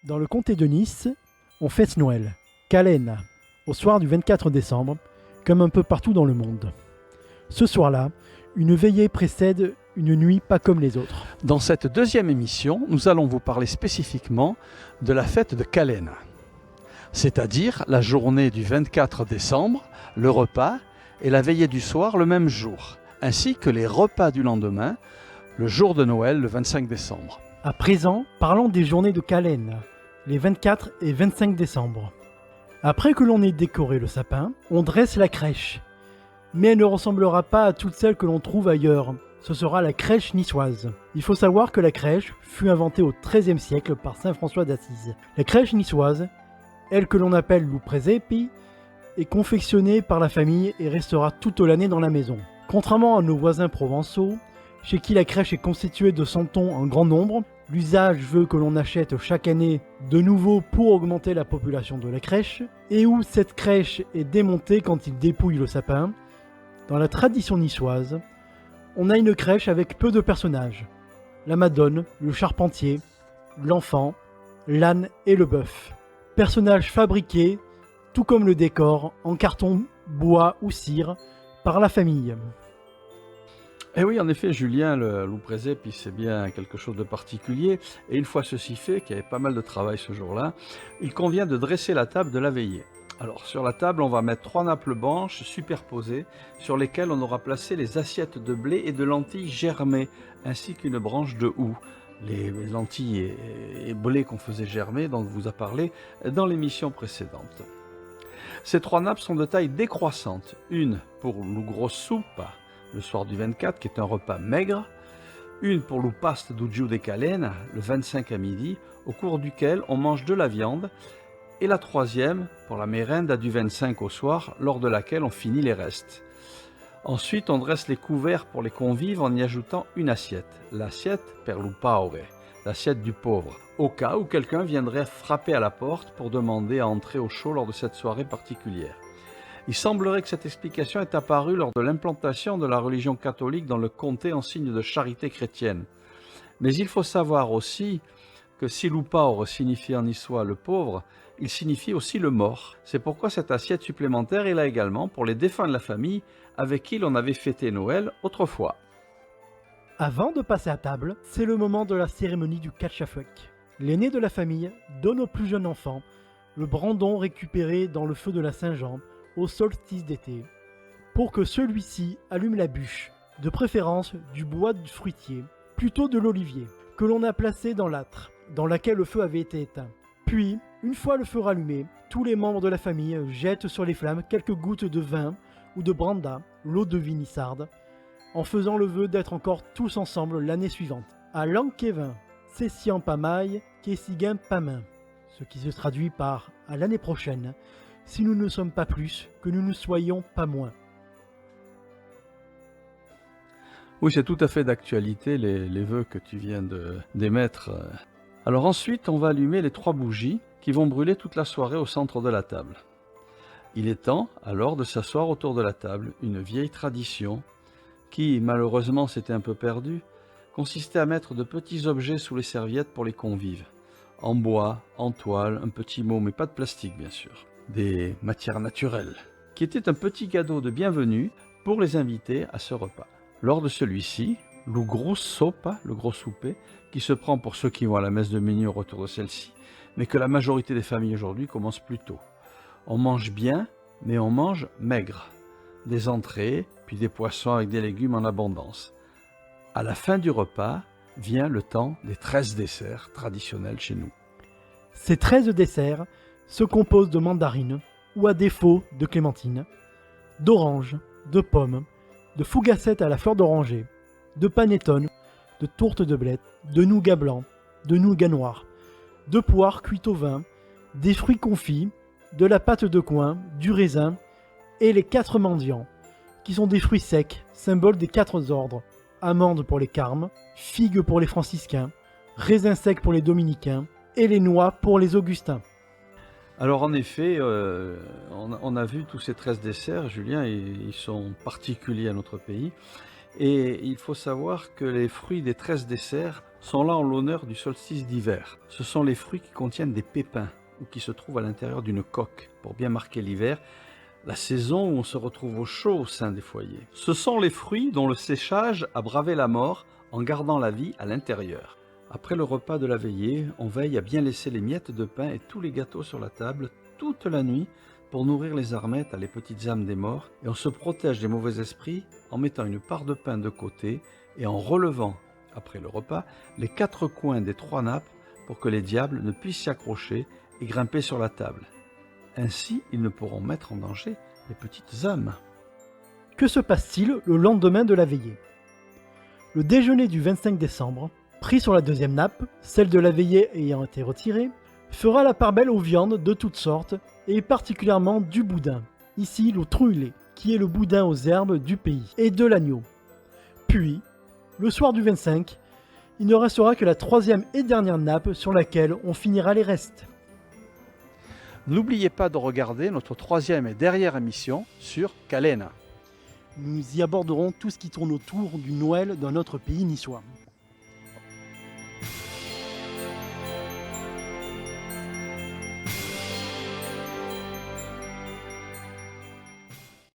Dans le comté de Nice, on fête Noël, Calena, au soir du 24 décembre, comme un peu partout dans le monde. Ce soir-là, une veillée précède une nuit pas comme les autres. Dans cette deuxième émission, nous allons vous parler spécifiquement de la fête de Calena, c'est-à-dire la journée du 24 décembre, le repas et la veillée du soir le même jour, ainsi que les repas du lendemain, le jour de Noël, le 25 décembre. À présent, parlons des journées de Calena, les 24 et 25 décembre. Après que l'on ait décoré le sapin, on dresse la crèche. Mais elle ne ressemblera pas à toutes celles que l'on trouve ailleurs. Ce sera la crèche niçoise. Il faut savoir que la crèche fut inventée au XIIIe siècle par saint François d'Assise. La crèche niçoise, elle que l'on appelle l'upresepi, est confectionnée par la famille et restera toute l'année dans la maison. Contrairement à nos voisins provençaux, chez qui la crèche est constituée de santons en grand nombre, l'usage veut que l'on achète chaque année de nouveau pour augmenter la population de la crèche, et où cette crèche est démontée quand il dépouille le sapin. Dans la tradition niçoise, on a une crèche avec peu de personnages. La Madone, le charpentier, l'enfant, l'âne et le bœuf. Personnages fabriqués, tout comme le décor, en carton, bois ou cire, par la famille. Et oui, en effet, Julien, le loup-présepi, c'est bien quelque chose de particulier. Et une fois ceci fait, qu'il y avait pas mal de travail ce jour-là, il convient de dresser la table de la veillée. Alors, sur la table, on va mettre 3 nappes blanches superposées, sur lesquelles on aura placé les assiettes de blé et de lentilles germées, ainsi qu'une branche de houx. Les lentilles et blé qu'on faisait germer, dont on vous a parlé dans l'émission précédente. Ces 3 nappes sont de taille décroissante. Une pour le gros soupe, le soir du 24, qui est un repas maigre. Une pour le paste du giù de Calena, le 25 à midi, au cours duquel on mange de la viande. Et la troisième pour la mérenda du 25 au soir, lors de laquelle on finit les restes. Ensuite, on dresse les couverts pour les convives en y ajoutant une assiette, l'assiette per lu paure, l'assiette du pauvre, au cas où quelqu'un viendrait frapper à la porte pour demander à entrer au chaud lors de cette soirée particulière. Il semblerait que cette explication est apparue lors de l'implantation de la religion catholique dans le comté en signe de charité chrétienne. Mais il faut savoir aussi que si lu paure signifie en niçois le pauvre, il signifie aussi le mort. C'est pourquoi cette assiette supplémentaire est là également pour les défunts de la famille avec qui l'on avait fêté Noël autrefois. Avant de passer à table, c'est le moment de la cérémonie du catchafouek. L'aîné de la famille donne au plus jeune enfant le brandon récupéré dans le feu de la Saint-Jean au solstice d'été, pour que celui-ci allume la bûche, de préférence du bois du fruitier, plutôt de l'olivier, que l'on a placé dans l'âtre, dans laquelle le feu avait été éteint. Puis, une fois le feu rallumé, tous les membres de la famille jettent sur les flammes quelques gouttes de vin ou de branda, l'eau de vinissarde, en faisant le vœu d'être encore tous ensemble l'année suivante. À l'Anquévin, Cessian Pamaille, Kessiguin Pamin, ce qui se traduit par à l'année prochaine, si nous ne sommes pas plus, que nous ne soyons pas moins. Oui, c'est tout à fait d'actualité les vœux que tu viens d'émettre. Alors ensuite, on va allumer les 3 bougies qui vont brûler toute la soirée au centre de la table. Il est temps alors de s'asseoir autour de la table, une vieille tradition qui, malheureusement, s'était un peu perdue, consistait à mettre de petits objets sous les serviettes pour les convives. En bois, en toile, un petit mot, mais pas de plastique bien sûr. Des matières naturelles, qui était un petit cadeau de bienvenue pour les invités à ce repas. Lors de celui-ci, le gros sopa, le gros souper, qui se prend pour ceux qui vont à la messe de minuit au retour de celle-ci, mais que la majorité des familles aujourd'hui commence plus tôt. On mange bien, mais on mange maigre. Des entrées, puis des poissons avec des légumes en abondance. À la fin du repas, vient le temps des 13 desserts traditionnels chez nous. Ces 13 desserts se composent de mandarines, ou à défaut de clémentines, d'oranges, de pommes, de fougassettes à la fleur d'oranger, de panettone, de tourte de blé, de nougat blanc, de nougat noir, de poires cuites au vin, des fruits confits, de la pâte de coin, du raisin et les 4 mendiants, qui sont des fruits secs, symboles des 4 ordres, amandes pour les carmes, figues pour les franciscains, raisins secs pour les dominicains et les noix pour les augustins. Alors en effet, on a vu tous ces 13 desserts, Julien, et ils sont particuliers à notre pays. Et il faut savoir que les fruits des 13 desserts sont là en l'honneur du solstice d'hiver. Ce sont les fruits qui contiennent des pépins ou qui se trouvent à l'intérieur d'une coque pour bien marquer l'hiver, la saison où on se retrouve au chaud au sein des foyers. Ce sont les fruits dont le séchage a bravé la mort en gardant la vie à l'intérieur. Après le repas de la veillée, on veille à bien laisser les miettes de pain et tous les gâteaux sur la table toute la nuit pour nourrir les armettes, les petites âmes des morts, et on se protège des mauvais esprits en mettant une part de pain de côté et en relevant, après le repas, les 4 coins des 3 nappes pour que les diables ne puissent s'y accrocher et grimper sur la table. Ainsi, ils ne pourront mettre en danger les petites âmes. Que se passe-t-il le lendemain de la veillée? Le déjeuner du 25 décembre, pris sur la deuxième nappe, celle de la veillée ayant été retirée, fera la part belle aux viandes de toutes sortes et particulièrement du boudin, ici le trouillet, qui est le boudin aux herbes du pays, et de l'agneau. Puis, le soir du 25, il ne restera que la troisième et dernière nappe sur laquelle on finira les restes. N'oubliez pas de regarder notre 3e et dernière émission sur Calena. Nous y aborderons tout ce qui tourne autour du Noël dans notre pays niçois.